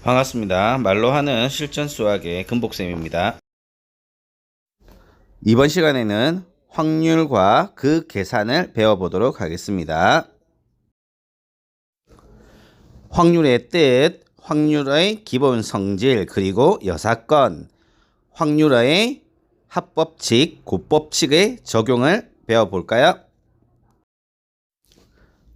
반갑습니다. 말로 하는 실전 수학의 금복쌤입니다. 이번 시간에는 확률과 그 계산을 배워보도록 하겠습니다. 확률의 뜻, 확률의 기본 성질, 그리고 여사건, 확률의 합법칙, 곱법칙의 적용을 배워볼까요?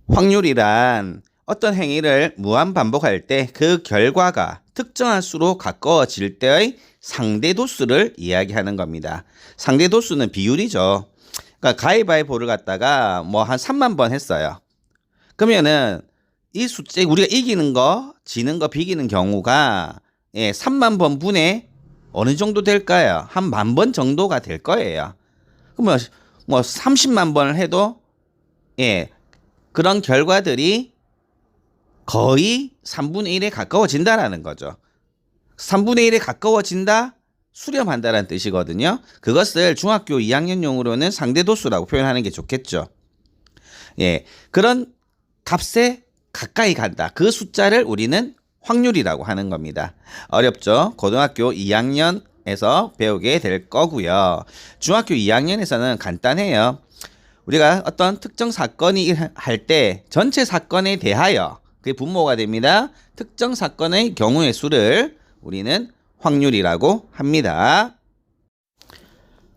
확률이란 어떤 행위를 무한 반복할 때 그 결과가 특정한 수로 가까워질 때의 상대도수를 이야기하는 겁니다. 상대도수는 비율이죠. 그러니까 가위바위보를 갖다가 뭐 한 3만 번 했어요. 그러면은 이 숫자 우리가 이기는 거, 지는 거, 비기는 경우가 3만 번 분의 어느 정도 될까요? 한 10,000번 정도가 될 거예요. 그러면 뭐 30만 번을 해도 그런 결과들이 거의 3분의 1에 가까워진다라는 거죠. 3분의 1에 가까워진다, 수렴한다라는 뜻이거든요. 그것을 중학교 2학년용으로는 상대도수라고 표현하는 게 좋겠죠. 그런 값에 가까이 간다. 그 숫자를 우리는 확률이라고 하는 겁니다. 어렵죠? 고등학교 2학년에서 배우게 될 거고요. 중학교 2학년에서는 간단해요. 우리가 어떤 특정 사건이 할 때 전체 사건에 대하여 그게 분모가 됩니다. 특정 사건의 경우의 수를 우리는 확률이라고 합니다.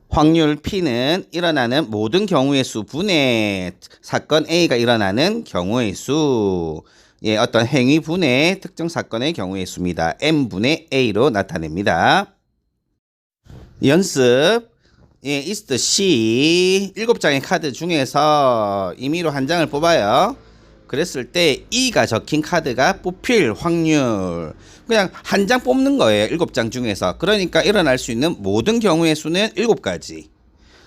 확률 P는 일어나는 모든 경우의 수 분의 사건 A가 일어나는 경우의 수, 어떤 행위 분의 특정 사건의 경우의 수입니다. M분의 A로 나타냅니다. 연습 이스트 C 7장의 카드 중에서 임의로 한 장을 뽑아요. 그랬을 때 E가 적힌 카드가 뽑힐 확률, 그냥 한 장 뽑는 거예요. 7장 중에서. 그러니까 일어날 수 있는 모든 경우의 수는 7가지.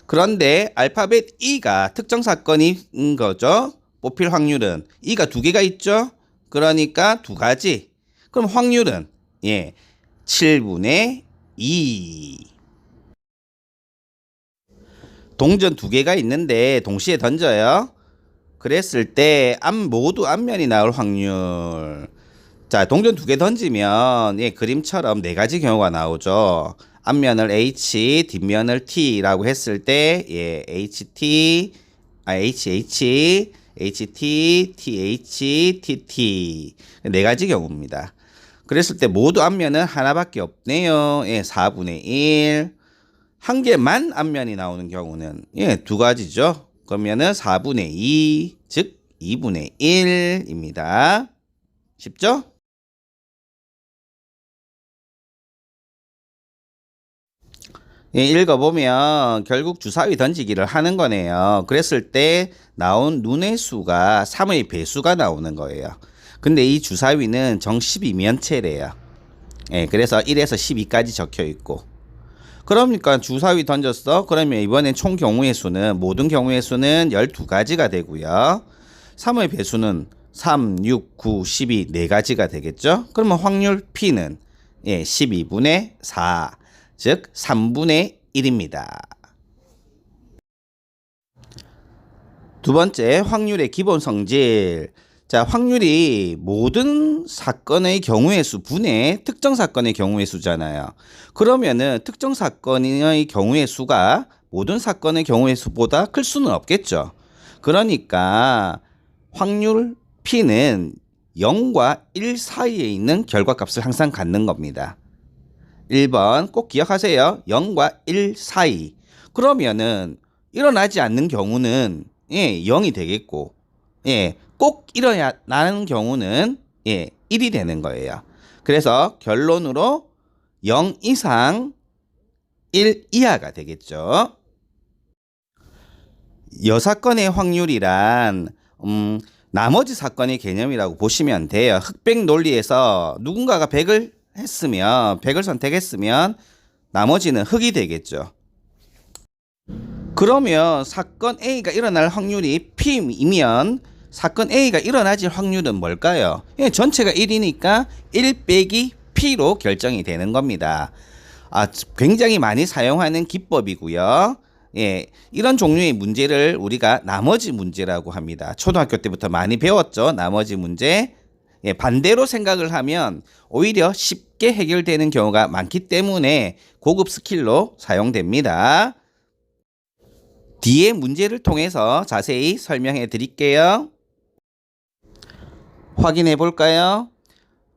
그런데 알파벳 E가 특정 사건인 거죠. 뽑힐 확률은 E가 2개가 있죠. 그러니까 2가지. 그럼 확률은 7분의 2. 동전 2개가 있는데 동시에 던져요. 그랬을 때 모두 앞면이 나올 확률. 자, 동전 2개 던지면 그림처럼 4가지 경우가 나오죠. 앞면을 H, 뒷면을 T라고 했을 때 HT, HH, HT, TH, TT 4가지 경우입니다. 그랬을 때 모두 앞면은 하나밖에 없네요. 4분의 1. 한 개만 앞면이 나오는 경우는 2가지죠. 그러면은 4분의 2, 즉 2분의 1입니다. 쉽죠? 읽어보면 결국 주사위 던지기를 하는 거네요. 그랬을 때 나온 눈의 수가 3의 배수가 나오는 거예요. 근데 이 주사위는 정 12면체래요. 그래서 1에서 12까지 적혀 있고. 그러니까 주사위 던졌어. 그러면 이번엔 총 경우의 수는 모든 경우의 수는 12가지가 되고요. 3의 배수는 3, 6, 9, 12 4가지가 되겠죠. 그러면 확률 P는 12분의 4, 즉 3분의 1입니다. 두 번째, 확률의 기본 성질. 자, 확률이 모든 사건의 경우의 수 분의 특정 사건의 경우의 수잖아요. 그러면은 특정 사건의 경우의 수가 모든 사건의 경우의 수보다 클 수는 없겠죠. 그러니까 확률 P는 0과 1 사이에 있는 결과값을 항상 갖는 겁니다. 1번 꼭 기억하세요. 0과 1 사이. 그러면은 일어나지 않는 경우는 0이 되겠고, 꼭 일어나는 경우는 1이 되는 거예요. 그래서 결론으로 0 이상 1 이하가 되겠죠. 여사건의 확률이란 나머지 사건의 개념이라고 보시면 돼요. 흑백 논리에서 누군가가 100을 했으면 100을 선택했으면 나머지는 흑이 되겠죠. 그러면 사건 A가 일어날 확률이 P이면 사건 A가 일어나질 확률은 뭘까요? 전체가 1이니까 1 빼기 P로 결정이 되는 겁니다. 굉장히 많이 사용하는 기법이고요. 이런 종류의 문제를 우리가 나머지 문제라고 합니다. 초등학교 때부터 많이 배웠죠. 나머지 문제. 예, 반대로 생각을 하면 오히려 쉽게 해결되는 경우가 많기 때문에 고급 스킬로 사용됩니다. 뒤에 문제를 통해서 자세히 설명해 드릴게요. 확인해 볼까요?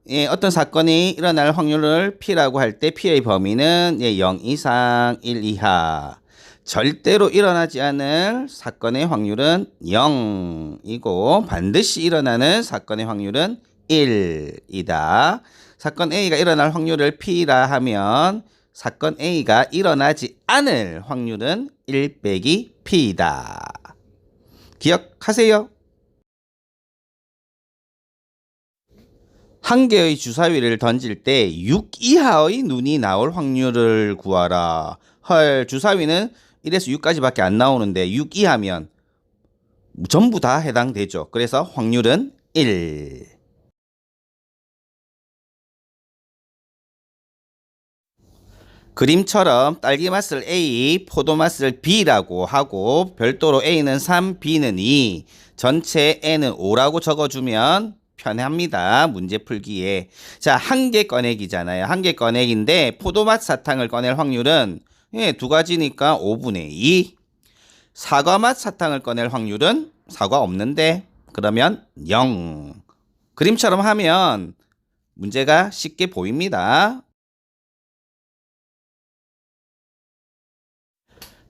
예, 어떤 사건이 일어날 확률을 P라고 할 때 P의 범위는 0 이상 1 이하. 절대로 일어나지 않을 사건의 확률은 0이고 반드시 일어나는 사건의 확률은 1이다. 사건 A가 일어날 확률을 P라 하면 사건 A가 일어나지 않을 확률은 1 빼기 P이다. 기억하세요. 한 개의 주사위를 던질 때 6 이하의 눈이 나올 확률을 구하라. 헐, 주사위는 1에서 6까지밖에 안 나오는데 6 이하면 전부 다 해당되죠. 그래서 확률은 1. 그림처럼 딸기 맛을 A, 포도 맛을 B라고 하고 별도로 A는 3, B는 2, 전체 N은 5라고 적어주면 편합니다. 문제 풀기에. 자, 한 개 꺼내기잖아요. 한 개 꺼내기인데 포도맛 사탕을 꺼낼 확률은 두 가지니까 5분의 2. 사과맛 사탕을 꺼낼 확률은 사과 없는데 그러면 0. 그림처럼 하면 문제가 쉽게 보입니다.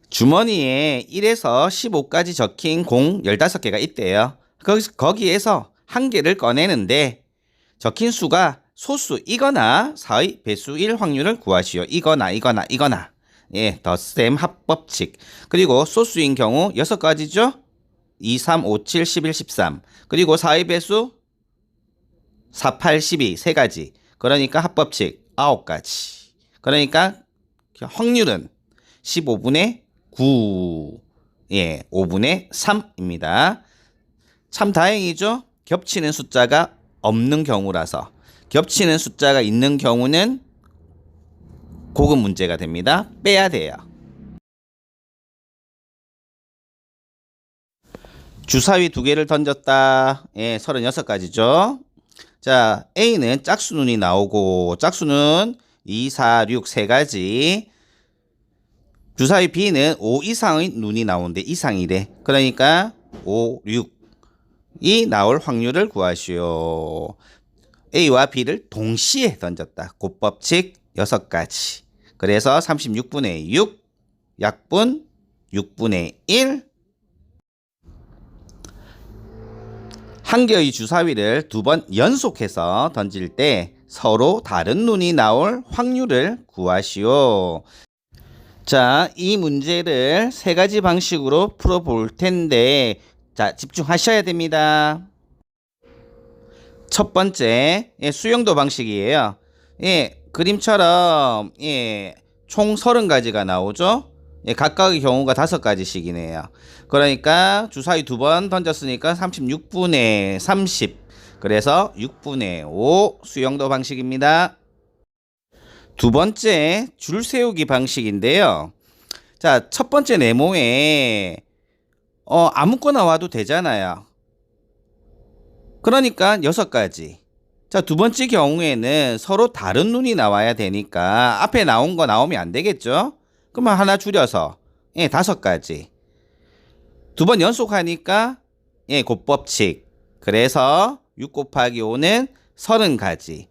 주머니에 1에서 15까지 적힌 공 15개가 있대요. 거기에서 한 개를 꺼내는데 적힌 수가 소수이거나 4의 배수일 확률을 구하시오. 이거나. 예, 덧셈 합법칙. 그리고 소수인 경우 6가지죠. 2, 3, 5, 7, 11, 13. 그리고 4의 배수 4, 8, 12, 3가지. 그러니까 합법칙 9가지. 그러니까 확률은 15분의 9. 예, 5분의 3입니다. 참 다행이죠? 겹치는 숫자가 없는 경우라서. 겹치는 숫자가 있는 경우는 고급 문제가 됩니다. 빼야 돼요. 주사위 2개를 던졌다. 예, 36가지죠. 자, A는 짝수눈이 나오고 짝수는 2, 4, 6, 3가지. 주사위 B는 5 이상의 눈이 나오는데 이상이래. 그러니까 5, 6이 나올 확률을 구하시오. A와 B를 동시에 던졌다. 곱법칙 6가지. 그래서 36분의 6, 약분 6분의 1. 한 개의 주사위를 2번 연속해서 던질 때 서로 다른 눈이 나올 확률을 구하시오. 자, 이 문제를 3가지 방식으로 풀어볼 텐데, 자, 집중하셔야 됩니다. 첫 번째, 수영도 방식이에요. 예, 그림처럼, 총 30가지가 나오죠? 각각의 경우가 5가지씩이네요. 그러니까 주사위 2번 던졌으니까 36분의 30. 그래서 6분의 5 수영도 방식입니다. 두 번째 줄 세우기 방식인데요. 자, 첫 번째 네모에 아무거나 와도 되잖아요. 그러니까 6가지. 자, 두 번째 경우에는 서로 다른 눈이 나와야 되니까 앞에 나온 거 나오면 안 되겠죠? 그러면 하나 줄여서 5가지. 2번 연속하니까 곱법칙. 그래서 6 곱하기 5는 30가지.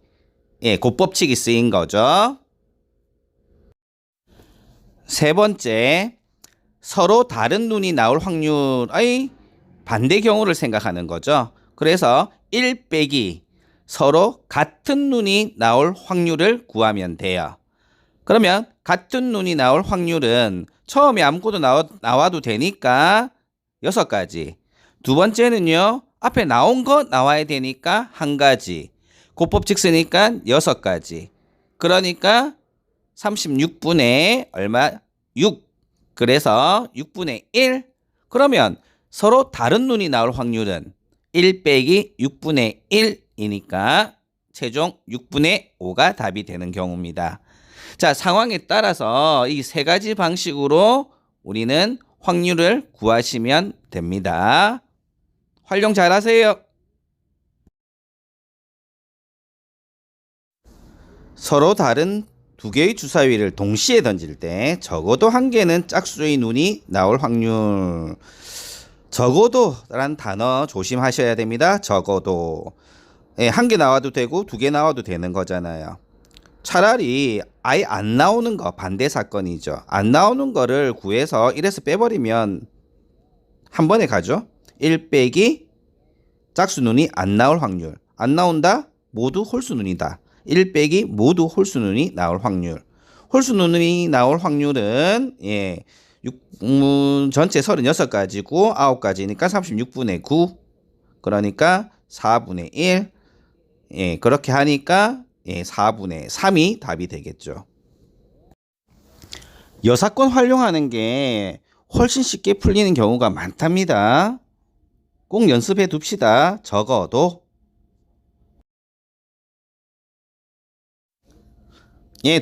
곱법칙이 쓰인 거죠. 세 번째, 서로 다른 눈이 나올 확률의 반대 경우를 생각하는 거죠. 그래서 1 빼기 서로 같은 눈이 나올 확률을 구하면 돼요. 그러면 같은 눈이 나올 확률은 처음에 아무것도 나와도 되니까 6가지. 두 번째는요, 앞에 나온 거 나와야 되니까 1가지. 곱법칙 쓰니까 6가지. 그러니까 36분의 얼마? 6. 그래서 6분의 1. 그러면 서로 다른 눈이 나올 확률은 1 빼기 6분의 1이니까 최종 6분의 5가 답이 되는 경우입니다. 자, 상황에 따라서 이 3가지 방식으로 우리는 확률을 구하시면 됩니다. 활용 잘하세요. 서로 다른 두 개의 주사위를 동시에 던질 때 적어도 한 개는 짝수의 눈이 나올 확률. 적어도라는 단어 조심하셔야 됩니다. 적어도. 예, 한 개 나와도 되고 두 개 나와도 되는 거잖아요. 차라리 아예 안 나오는 거 반대 사건이죠. 안 나오는 거를 구해서 1에서 빼버리면 한 번에 가죠. 1 빼기 짝수 눈이 안 나올 확률. 안 나온다? 모두 홀수 눈이다. 1 빼기 모두 홀수 눈이 나올 확률. 홀수 눈이 나올 확률은 전체 36가지고 9가지니까 36분의 9. 그러니까 4분의 1. 그렇게 하니까 4분의 3이 답이 되겠죠. 여사건 활용하는 게 훨씬 쉽게 풀리는 경우가 많답니다. 꼭 연습해 둡시다. 적어도.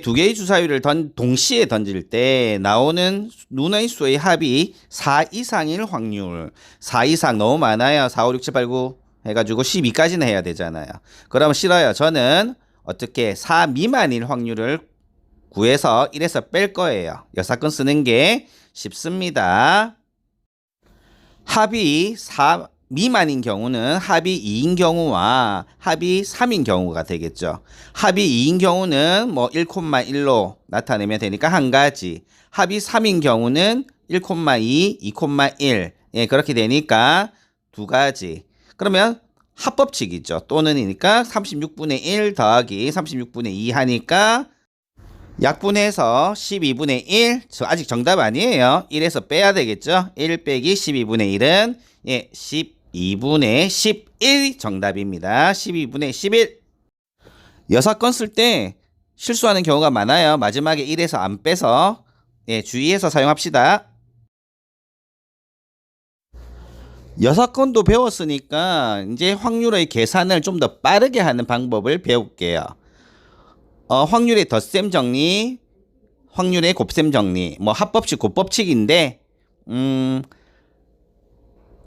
두 개의 주사위를 동시에 던질 때 나오는 눈의 수의 합이 4 이상일 확률. 4 이상 너무 많아요. 4, 5, 6, 7, 8, 9 해가지고 12까지는 해야 되잖아요. 그러면 싫어요. 저는 어떻게 4 미만일 확률을 구해서 1에서 뺄 거예요. 여사건 쓰는 게 쉽습니다. 합이 4 미만인 경우는 합이 2인 경우와 합이 3인 경우가 되겠죠. 합이 2인 경우는 뭐 1,1로 나타내면 되니까 한 가지. 합이 3인 경우는 1,2, 2,1. 그렇게 되니까 두 가지. 그러면 합법칙이죠. 또는이니까 36분의 1 더하기 36분의 2 하니까 약분해서 12분의 1. 아직 정답 아니에요. 1에서 빼야 되겠죠. 1 빼기 12분의 1은 12분의 11 정답입니다. 12분의 11. 여사건 쓸 때 실수하는 경우가 많아요. 마지막에 1에서 안 빼서 주의해서 사용합시다. 여사건도 배웠으니까 이제 확률의 계산을 좀 더 빠르게 하는 방법을 배울게요. 확률의 덧셈 정리, 확률의 곱셈 정리, 뭐 합법칙, 곱법칙인데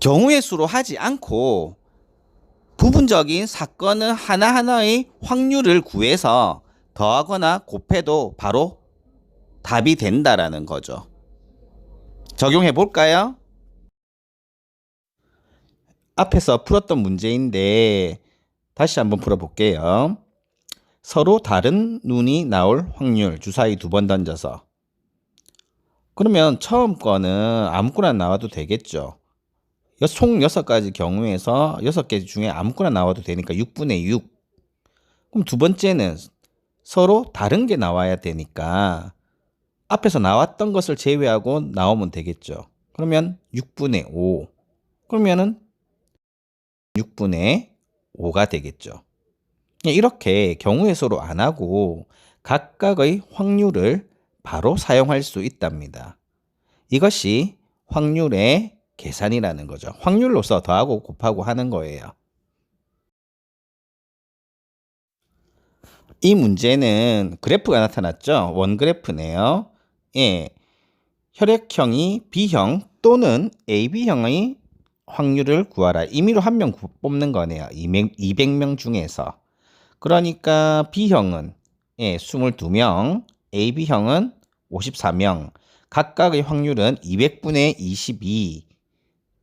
경우의 수로 하지 않고 부분적인 사건은 하나하나의 확률을 구해서 더하거나 곱해도 바로 답이 된다라는 거죠. 적용해 볼까요? 앞에서 풀었던 문제인데 다시 한번 풀어볼게요. 서로 다른 눈이 나올 확률 주사위 2번 던져서. 그러면 처음 거는 아무거나 나와도 되겠죠. 총 6가지 경우에서 6개 중에 아무거나 나와도 되니까 6분의 6. 그럼 두 번째는 서로 다른 게 나와야 되니까 앞에서 나왔던 것을 제외하고 나오면 되겠죠. 그러면 6분의 5. 그러면은 6분의 5가 되겠죠. 이렇게 경우의 수로 안 하고 각각의 확률을 바로 사용할 수 있답니다. 이것이 확률의 계산이라는 거죠. 확률로서 더하고 곱하고 하는 거예요. 이 문제는 그래프가 나타났죠. 원그래프네요. 혈액형이 B형 또는 AB형의 확률을 구하라. 임의로 한 명 뽑는 거네요. 200명 중에서. 그러니까 B형은 22명, AB형은 54명. 각각의 확률은 200분의 22,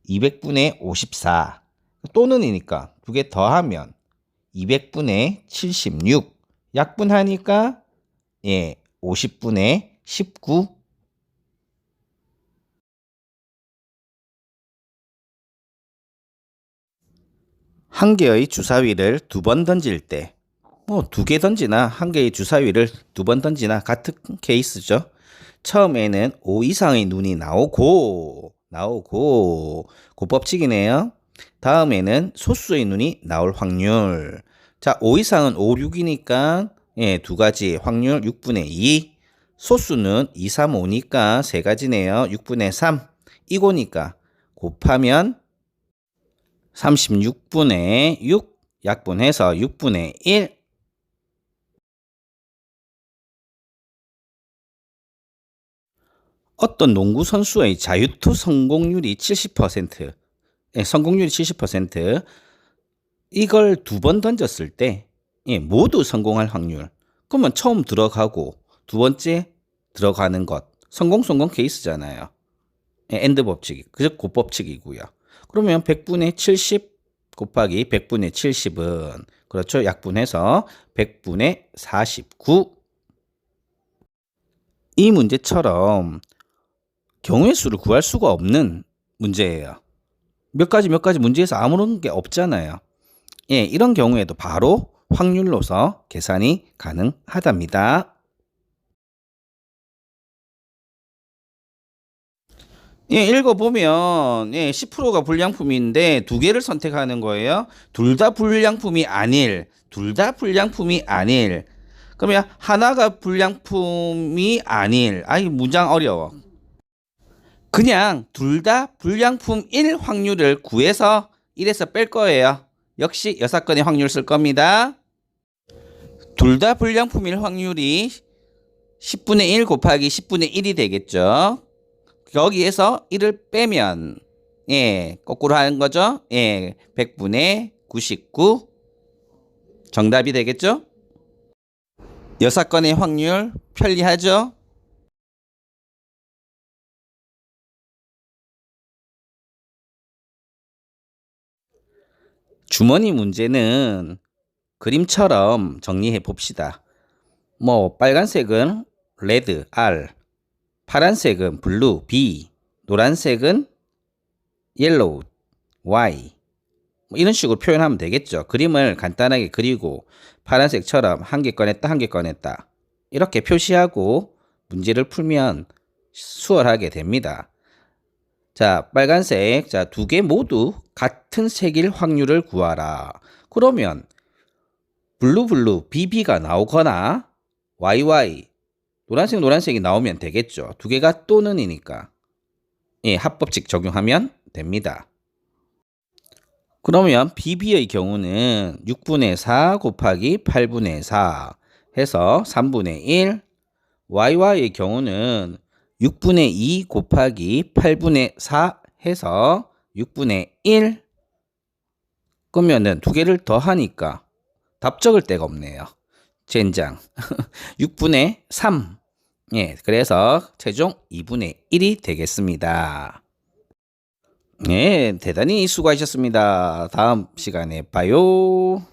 200분의 54. 또는이니까 두 개 더하면 200분의 76. 약분하니까 50분의 19. 한 개의 주사위를 2번 던질 때, 뭐 2개 던지나 한 개의 주사위를 2번 던지나 같은 케이스죠. 처음에는 5 이상의 눈이 나오고 곱법칙이네요. 다음에는 소수의 눈이 나올 확률. 자, 5 이상은 5, 6이니까 두 가지 확률 6분의 2. 소수는 2, 3, 5니까 세 가지네요. 6분의 3. 이거니까 곱하면 36분의 6 약분해서 6분의 1. 어떤 농구 선수의 자유투 성공률이 70%, 성공률이 70%, 이걸 2번 던졌을 때 모두 성공할 확률. 그러면 처음 들어가고 두 번째 들어가는 것 성공 케이스잖아요. 엔드 법칙, 그 곱법칙이고요. 그러면 100분의 70 곱하기 100분의 70은 그렇죠. 약분해서 100분의 49. 이 문제처럼 경우의 수를 구할 수가 없는 문제예요. 몇 가지 문제에서 아무런 게 없잖아요. 예, 이런 경우에도 바로 확률로서 계산이 가능하답니다. 예, 읽어보면, 예, 10%가 불량품인데 두 개를 선택하는 거예요. 둘 다 불량품이 아닐. 그러면 하나가 불량품이 아닐. 아이, 문장 어려워. 그냥 둘 다 불량품일 확률을 구해서 1에서 뺄 거예요. 역시 여사건의 확률 쓸 겁니다. 둘 다 불량품일 확률이 10분의 1 곱하기 10분의 1이 되겠죠. 여기에서 1을 빼면 예, 거꾸로 하는 거죠. 예, 100분의 99 정답이 되겠죠. 여사건의 확률 편리하죠. 주머니 문제는 그림처럼 정리해 봅시다. 뭐 빨간색은 레드 R, 파란색은 블루 B, 노란색은 옐로우 Y. 뭐 이런 식으로 표현하면 되겠죠. 그림을 간단하게 그리고 파란색처럼 한 개 꺼냈다. 이렇게 표시하고 문제를 풀면 수월하게 됩니다. 자, 빨간색. 자, 두 개 모두 같은 색일 확률을 구하라. 그러면 블루 BB가 나오거나 YY 노란색이 나오면 되겠죠. 두 개가 또는이니까. 예, 합법칙 적용하면 됩니다. 그러면 BB의 경우는 6분의 4 곱하기 8분의 4 해서 3분의 1. YY의 경우는 6분의 2 곱하기 8분의 4 해서 6분의 1. 그러면은 두 개를 더하니까 답 적을 데가 없네요. 젠장. 6분의 3. 예, 그래서 최종 2분의 1이 되겠습니다. 네, 대단히 수고하셨습니다. 다음 시간에 봐요.